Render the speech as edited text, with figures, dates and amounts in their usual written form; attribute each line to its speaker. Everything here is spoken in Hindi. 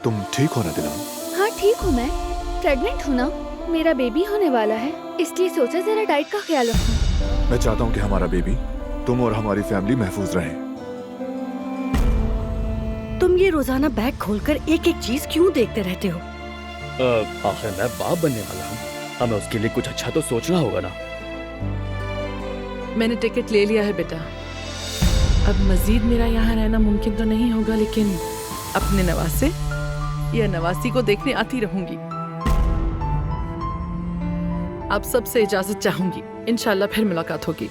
Speaker 1: तुम ठीक हो ना दिलान?
Speaker 2: हाँ ठीक हूँ, मैं प्रेग्नेंट हूँ ना, मेरा बेबी होने वाला है, इसलिए सोचा जरा डाइट का ख्याल रखूं।
Speaker 1: मैं चाहता हूँ कि हमारा बेबी तुम और हमारी फैमिली महफूज रहे।
Speaker 3: तुम ये रोजाना बैग खोलकर एक एक चीज क्यों देखते रहते हो?
Speaker 4: आखिर मैं बाप बनने वाला हूँ, हमें उसके लिए कुछ अच्छा तो सोचना होगा ना।
Speaker 5: मैंने टिकट ले लिया है बेटा। अब मजीद मेरा यहाँ रहना मुमकिन तो नहीं होगा, लेकिन अपने नवासे या नवासी को देखने आती रहूंगी। आप सबसे इजाजत चाहूंगी, इंशाल्लाह फिर मुलाकात होगी।